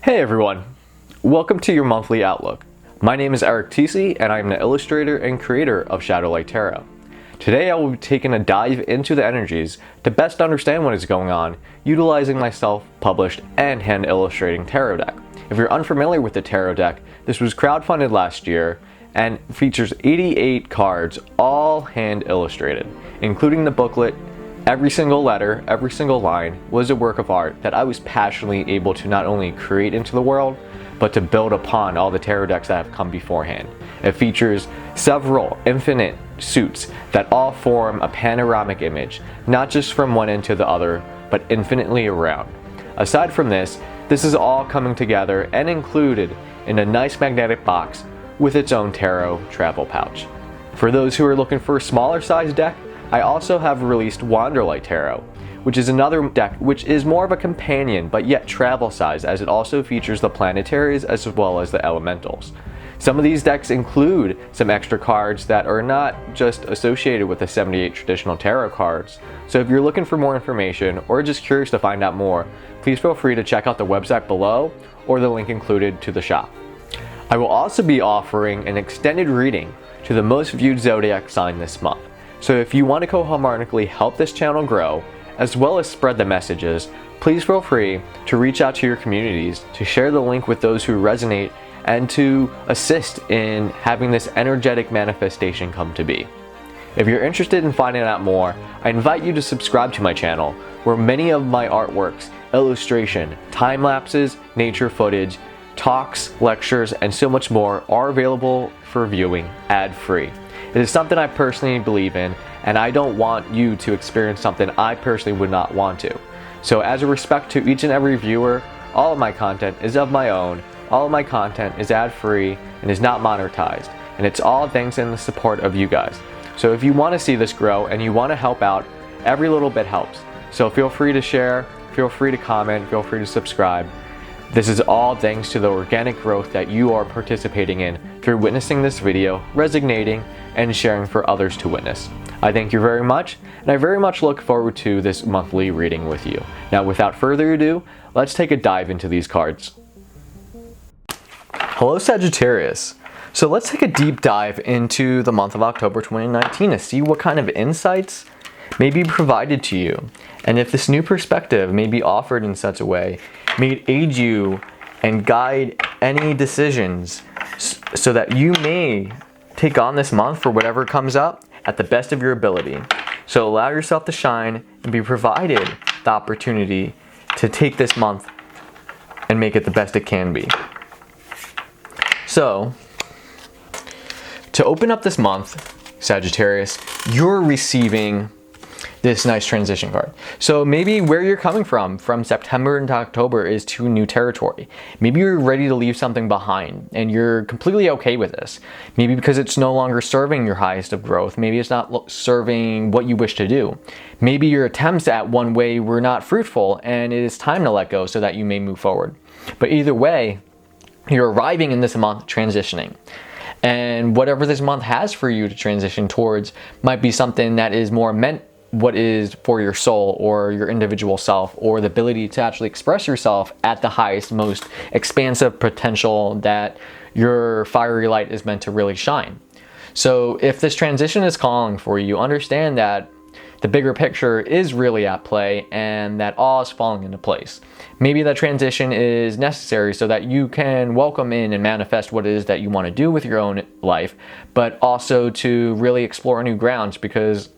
Hey everyone, welcome to your monthly outlook. My name is Eric Tecce and I'm the illustrator and creator of Shadowlight Tarot. Today I will be taking a dive into the energies to best understand what is going on, utilizing my self-published and hand illustrating tarot deck. If you're unfamiliar with the tarot deck, this was crowdfunded last year and features 88 cards, all hand illustrated, including the booklet. Every single letter, every single line was a work of art that I was passionately able to not only create into the world, but to build upon all the tarot decks that have come beforehand. It features several infinite suits that all form a panoramic image, not just from one end to the other, but infinitely around. Aside from this is all coming together and included in a nice magnetic box with its own tarot travel pouch. For those who are looking for a smaller size deck, I also have released Wanderlight Tarot, which is another deck which is more of a companion but yet travel size, as it also features the planetaries as well as the elementals. Some of these decks include some extra cards that are not just associated with the 78 traditional tarot cards. So if you're looking for more information or just curious to find out more, please feel free to check out the website below or the link included to the shop. I will also be offering an extended reading to the most viewed Zodiac sign this month. So if you want to co-harmonically help this channel grow, as well as spread the messages, please feel free to reach out to your communities, to share the link with those who resonate, and to assist in having this energetic manifestation come to be. If you're interested in finding out more, I invite you to subscribe to my channel, where many of my artworks, illustration, time lapses, nature footage, talks, lectures, and so much more are available for viewing ad-free. It is something I personally believe in, and I don't want you to experience something I personally would not want to. So as a respect to each and every viewer, all of my content is of my own, all of my content is ad-free and is not monetized, and it's all thanks in the support of you guys. So if you want to see this grow and you want to help out, every little bit helps. So feel free to share, feel free to comment, feel free to subscribe. This is all thanks to the organic growth that you are participating in through witnessing this video, resonating, and sharing for others to witness. I thank you very much, and I very much look forward to this monthly reading with you. Now, without further ado, let's take a dive into these cards. Hello, Sagittarius. So let's take a deep dive into the month of October 2019 to see what kind of insights may be provided to you, and if this new perspective may be offered in such a way may it aid you and guide any decisions so that you may take on this month for whatever comes up at the best of your ability. So allow yourself to shine and be provided the opportunity to take this month and make it the best it can be. So, to open up this month, Sagittarius, you're receiving this nice transition card. So maybe where you're coming from September into October is to new territory. Maybe you're ready to leave something behind and you're completely okay with this. Maybe because it's no longer serving your highest of growth. Maybe it's not serving what you wish to do. Maybe your attempts at one way were not fruitful and it is time to let go so that you may move forward. But either way, you're arriving in this month transitioning. And whatever this month has for you to transition towards might be something that is more meant what is for your soul or your individual self, or the ability to actually express yourself at the highest, most expansive potential that your fiery light is meant to really shine. So if this transition is calling for you, understand that the bigger picture is really at play and that all is falling into place. Maybe that transition is necessary so that you can welcome in and manifest what it is that you want to do with your own life, but also to really explore new grounds, because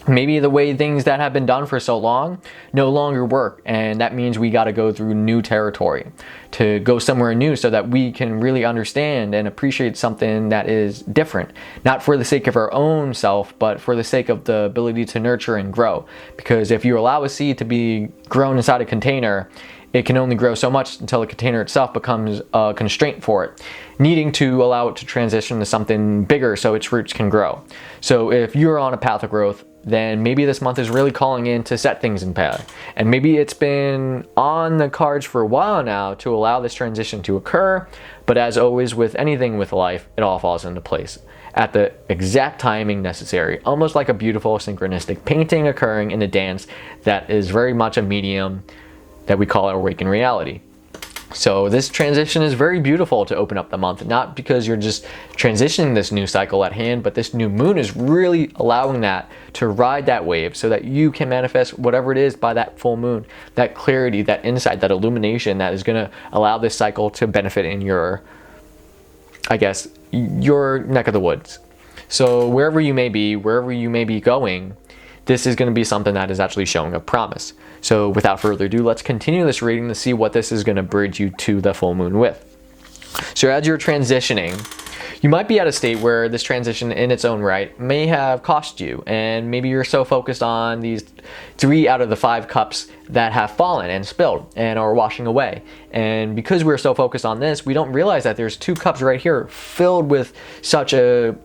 maybe the way things that have been done for so long no longer work, and that means we got to go through new territory to go somewhere new so that we can really understand and appreciate something that is different, not for the sake of our own self, but for the sake of the ability to nurture and grow. Because if you allow a seed to be grown inside a container, it can only grow so much until the container itself becomes a constraint for it, needing to allow it to transition to something bigger so its roots can grow. So if you're on a path of growth, then maybe this month is really calling in to set things in path. And maybe it's been on the cards for a while now to allow this transition to occur, but as always with anything with life, it all falls into place at the exact timing necessary, almost like a beautiful synchronistic painting occurring in a dance that is very much a medium that we call our awakened reality. So this transition is very beautiful to open up the month, not because you're just transitioning this new cycle at hand, but this new moon is really allowing that to ride that wave so that you can manifest whatever it is by that full moon, that clarity, that insight, that illumination that is going to allow this cycle to benefit in your, I guess, your neck of the woods. So wherever you may be going, this is going to be something that is actually showing a promise. So without further ado, let's continue this reading to see what this is going to bridge you to the full moon with. So as you're transitioning, you might be at a state where this transition in its own right may have cost you, and maybe you're so focused on these 3 out of the 5 cups that have fallen and spilled and are washing away. And because we're so focused on this, we don't realize that there's 2 cups right here filled with such a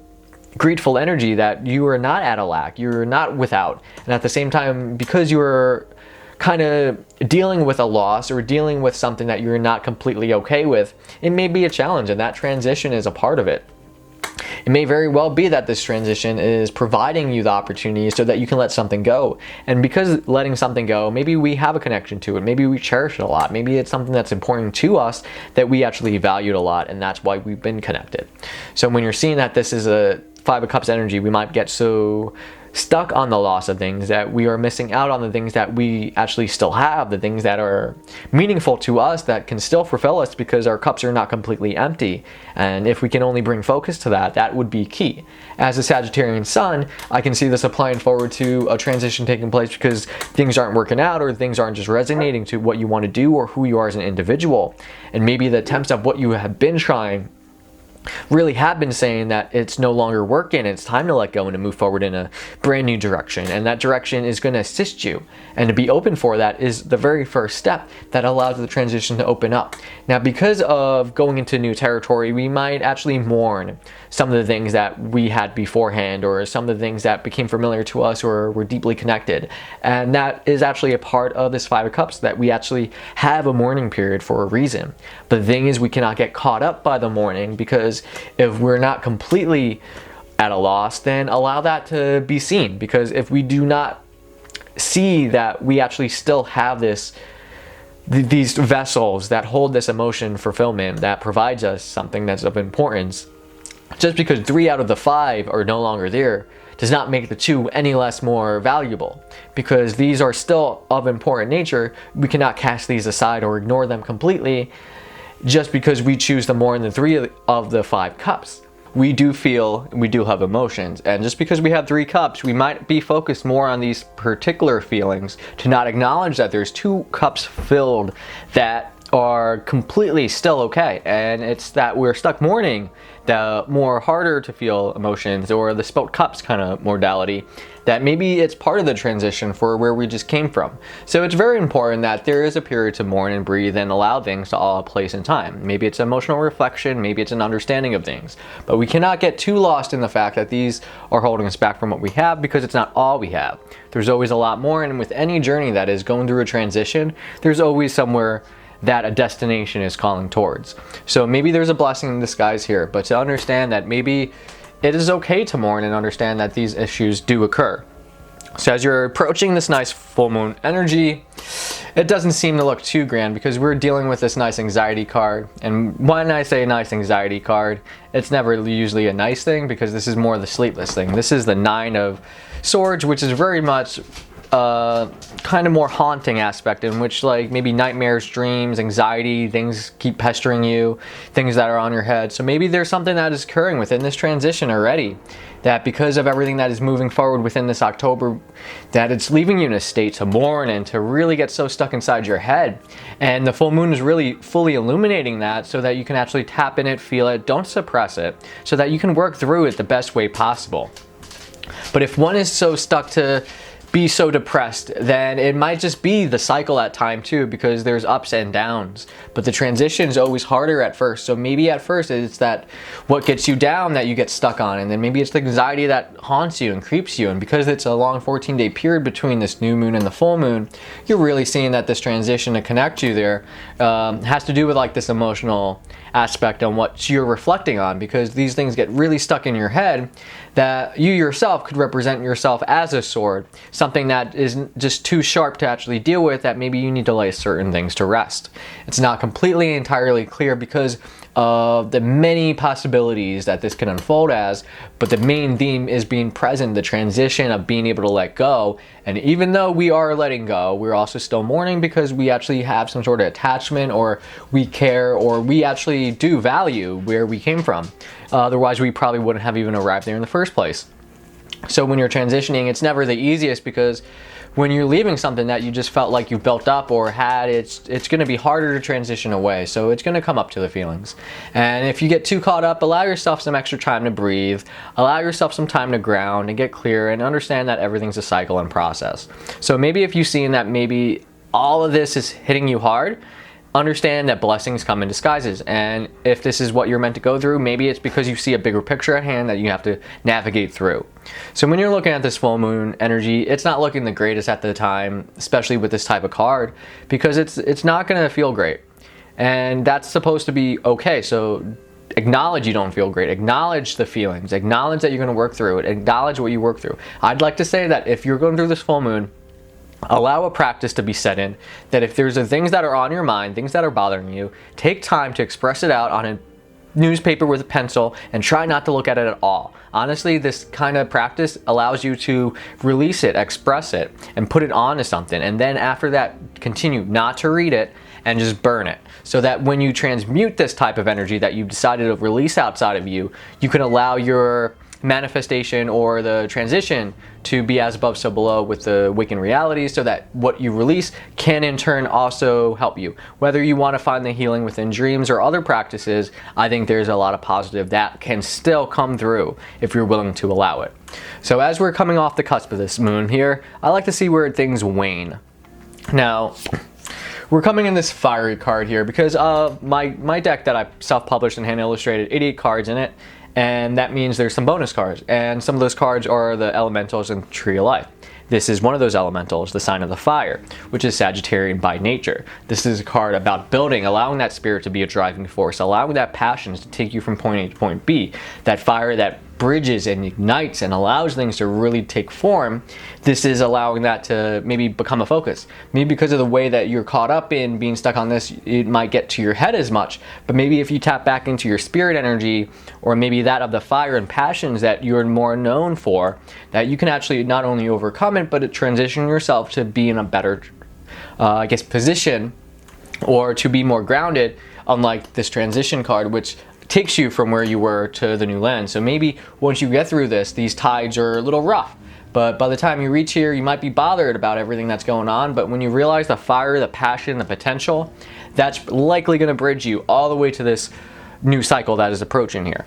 grateful energy that you are not at a lack, you're not without. And at the same time, because you're kind of dealing with a loss or dealing with something that you're not completely okay with, it may be a challenge, and that transition is a part of it. It may very well be that this transition is providing you the opportunity so that you can let something go. And because letting something go, maybe we have a connection to it, maybe we cherish it a lot, maybe it's something that's important to us that we actually valued a lot, and that's why we've been connected. So when you're seeing that this is a 5 of Cups energy, we might get so stuck on the loss of things that we are missing out on the things that we actually still have, the things that are meaningful to us that can still fulfill us because our cups are not completely empty. And if we can only bring focus to that, that would be key. As a Sagittarian sun, I can see this applying forward to a transition taking place because things aren't working out or things aren't just resonating to what you want to do or who you are as an individual. And maybe the attempts of what you have been trying really have been saying that it's no longer working, it's time to let go and to move forward in a brand new direction, and that direction is going to assist you, and to be open for that is the very first step that allows the transition to open up. Now, because of going into new territory, we might actually mourn some of the things that we had beforehand, or some of the things that became familiar to us or were deeply connected, and that is actually a part of this 5 of Cups, that we actually have a mourning period for a reason. But the thing is, we cannot get caught up by the mourning, because if we're not completely at a loss, then allow that to be seen. Because if we do not see that we actually still have these vessels that hold this emotion fulfillment that provides us something that's of importance, just because 3 out of the 5 are no longer there does not make the 2 any less more valuable. Because these are still of important nature, we cannot cast these aside or ignore them completely just because we choose to mourn the 3 of the 5 cups. We do feel, we do have emotions, and just because we have 3 cups, we might be focused more on these particular feelings to not acknowledge that there's 2 cups filled that are completely still okay. And it's that we're stuck mourning the more harder to feel emotions, or the spilt cups kind of modality, that maybe it's part of the transition for where we just came from. So it's very important that there is a period to mourn and breathe and allow things to all place in time. Maybe it's emotional reflection, maybe it's an understanding of things, but we cannot get too lost in the fact that these are holding us back from what we have, because it's not all we have. There's always a lot more, and with any journey that is going through a transition, there's always somewhere that a destination is calling towards. So maybe there's a blessing in disguise here, but to understand that maybe it is okay to mourn and understand that these issues do occur. So as you're approaching this nice full moon energy, it doesn't seem to look too grand, because we're dealing with this nice anxiety card. And when I say nice anxiety card, it's never usually a nice thing, because this is more the sleepless thing. This is the 9 of Swords, which is very much kind of more haunting aspect, in which like maybe nightmares, dreams, anxiety, things keep pestering you, things that are on your head. So maybe there's something that is occurring within this transition already, that because of everything that is moving forward within this October, that it's leaving you in a state to mourn and to really get so stuck inside your head. And the full moon is really fully illuminating that, so that you can actually tap in it, feel it, don't suppress it, so that you can work through it the best way possible. But if one is so stuck to be so depressed, then it might just be the cycle at time too, because there's ups and downs. But the transition is always harder at first. So maybe at first it's that what gets you down that you get stuck on, and then maybe it's the anxiety that haunts you and creeps you. And because it's a long 14-day period between this new moon and the full moon, you're really seeing that this transition to connect you there has to do with like this emotional aspect on what you're reflecting on, because these things get really stuck in your head that you yourself could represent yourself as a sword, something that is just too sharp to actually deal with, that maybe you need to lay certain things to rest. It's not completely entirely clear because of the many possibilities that this can unfold as, but the main theme is being present, the transition of being able to let go. And even though we are letting go, we're also still mourning because we actually have some sort of attachment, or we care, or we actually do value where we came from. Otherwise, we probably wouldn't have even arrived there in the first place. So when you're transitioning, it's never the easiest, because when you're leaving something that you just felt like you built up or had, it's going to be harder to transition away. So it's going to come up to the feelings. And if you get too caught up, allow yourself some extra time to breathe, allow yourself some time to ground and get clear, and understand that everything's a cycle and process. So maybe if you've seen that maybe all of this is hitting you hard, understand that blessings come in disguises. And if this is what you're meant to go through, maybe it's because you see a bigger picture at hand that you have to navigate through. So when you're looking at this full moon energy, it's not looking the greatest at the time, especially with this type of card, because it's not going to feel great. And that's supposed to be okay. So acknowledge you don't feel great, acknowledge the feelings, acknowledge that you're going to work through it, acknowledge what you work through. I'd like to say that if you're going through this full moon, allow a practice to be set in, that if there's things that are on your mind, things that are bothering you, take time to express it out on a newspaper with a pencil and try not to look at it at all. Honestly, this kind of practice allows you to release it, express it, and put it onto something. And then after that, continue not to read it and just burn it. So that when you transmute this type of energy that you've decided to release outside of you, you can allow your manifestation or the transition to be as above so below with the awakened reality, so that what you release can in turn also help you. Whether you want to find the healing within dreams or other practices, I think there's a lot of positive that can still come through if you're willing to allow it. So as we're coming off the cusp of this moon here, I like to see where things wane. Now, we're coming in this fiery card here because my deck that I self-published and hand illustrated, 88 cards in it. And that means there's some bonus cards, and some of those cards are the elementals in Tree of Life. This is one of those elementals, the sign of the fire, which is Sagittarian by nature. This is a card about building, allowing that spirit to be a driving force, allowing that passion to take you from point A to point B, that fire that bridges and ignites and allows things to really take form. This is allowing that to maybe become a focus. Maybe because of the way that you're caught up in being stuck on this, it might get to your head as much, but maybe if you tap back into your spirit energy, or maybe that of the fire and passions that you're more known for, that you can actually not only overcome it, but transition yourself to be in a better, position, or to be more grounded, unlike this transition card, which takes you from where you were to the new land. So maybe once you get through this, these tides are a little rough, but by the time you reach here, you might be bothered about everything that's going on, but when you realize the fire, the passion, the potential, that's likely going to bridge you all the way to this new cycle that is approaching here.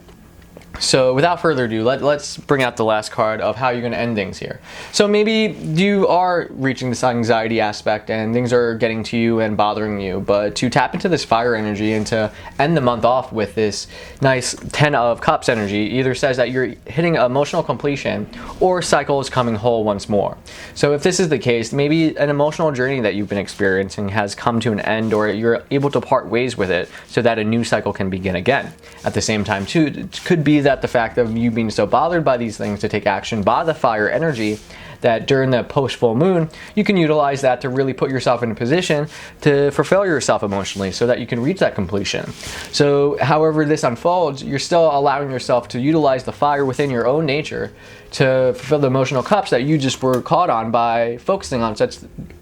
So without further ado, let's bring out the last card of how you're going to end things here. So maybe you are reaching this anxiety aspect and things are getting to you and bothering you, but to tap into this fire energy and to end the month off with this nice 10 of Cups energy either says that you're hitting emotional completion or cycle is coming whole once more. So if this is the case, maybe an emotional journey that you've been experiencing has come to an end, or you're able to part ways with it so that a new cycle can begin again. At the same time too, it could be that the fact of you being so bothered by these things to take action by the fire energy, that during the post full moon you can utilize that to really put yourself in a position to fulfill yourself emotionally so that you can reach that completion. So however this unfolds, you're still allowing yourself to utilize the fire within your own nature to fulfill the emotional cups that you just were caught on by focusing on such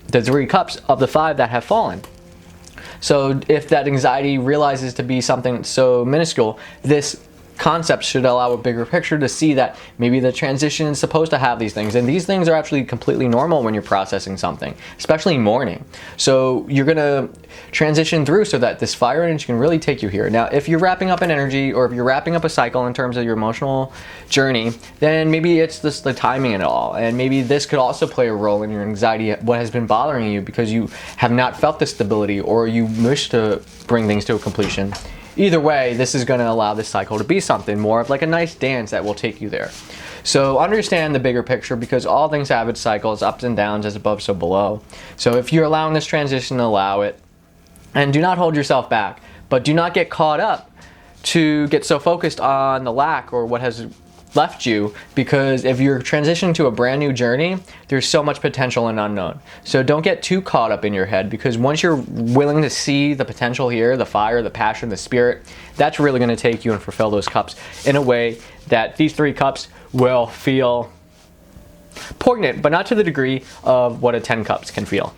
the 3 cups of the 5 that have fallen. So if that anxiety realizes to be something so minuscule, this concept should allow a bigger picture to see that maybe the transition is supposed to have these things, and these things are actually completely normal when you're processing something, especially mourning. So you're gonna transition through so that this fire energy can really take you here. Now if you're wrapping up an energy, or if you're wrapping up a cycle in terms of your emotional journey, then maybe it's just the timing in it all, and maybe this could also play a role in your anxiety, what has been bothering you because you have not felt the stability, or you wish to bring things to a completion. Either way, this is going to allow this cycle to be something more of like a nice dance that will take you there. So understand the bigger picture, because all things have its cycles, ups and downs, as above so below. So if you're allowing this transition, allow it, and do not hold yourself back, but do not get caught up to get so focused on the lack or what has left you, because if you're transitioning to a brand new journey, there's so much potential and unknown. So don't get too caught up in your head, because once you're willing to see the potential here, the fire, the passion, the spirit, that's really going to take you and fulfill those cups in a way that these 3 cups will feel poignant, but not to the degree of what a 10 cups can feel.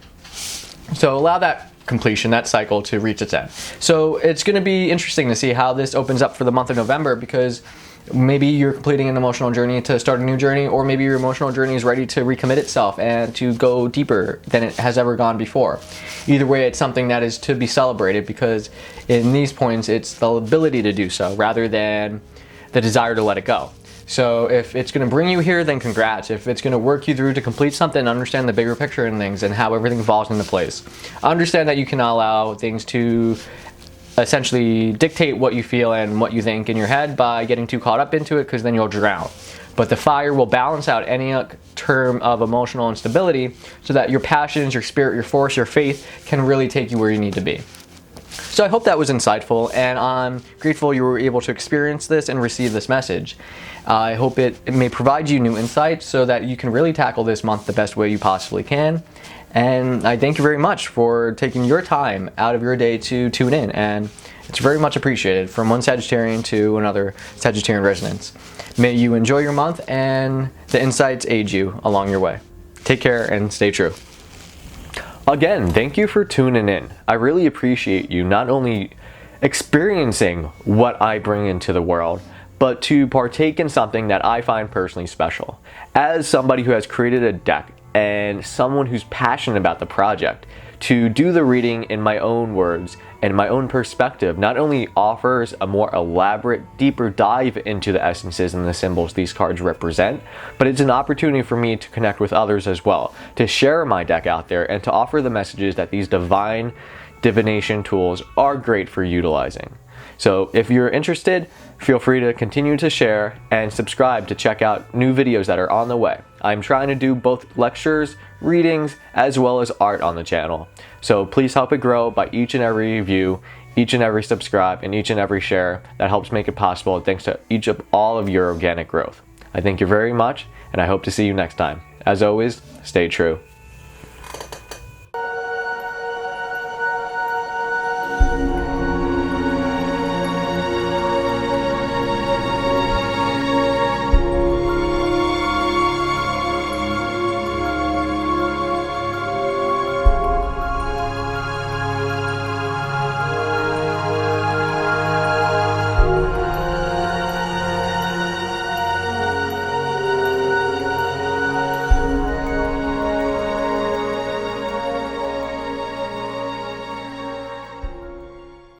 So allow that completion, that cycle, to reach its end. So it's going to be interesting to see how this opens up for the month of November, because maybe you're completing an emotional journey to start a new journey, or maybe your emotional journey is ready to recommit itself and to go deeper than it has ever gone before. Either way, it's something that is to be celebrated, because in these points, it's the ability to do so rather than the desire to let it go. So if it's going to bring you here, then congrats. If it's going to work you through to complete something, understand the bigger picture in things and how everything falls into place. Understand that you cannot allow things to essentially dictate what you feel and what you think in your head by getting too caught up into it, because then you'll drown. But the fire will balance out any term of emotional instability, so that your passions, your spirit, your force, your faith can really take you where you need to be. So I hope that was insightful, and I'm grateful you were able to experience this and receive this message. I hope it may provide you new insights so that you can really tackle this month the best way you possibly can. And I thank you very much for taking your time out of your day to tune in, and it's very much appreciated, from one Sagittarian to another Sagittarian resonance. May you enjoy your month and the insights aid you along your way. Take care and stay true. Again, thank you for tuning in. I really appreciate you not only experiencing what I bring into the world, but to partake in something that I find personally special. As somebody who has created a deck and someone who's passionate about the project, to do the reading in my own words and my own perspective not only offers a more elaborate, deeper dive into the essences and the symbols these cards represent, but it's an opportunity for me to connect with others as well, to share my deck out there and to offer the messages that these divine divination tools are great for utilizing. So if you're interested, feel free to continue to share and subscribe to check out new videos that are on the way. I'm trying to do both lectures, readings, as well as art on the channel. So please help it grow by each and every view, each and every subscribe, and each and every share. That helps make it possible, thanks to all of your organic growth. I thank you very much, and I hope to see you next time. As always, stay true.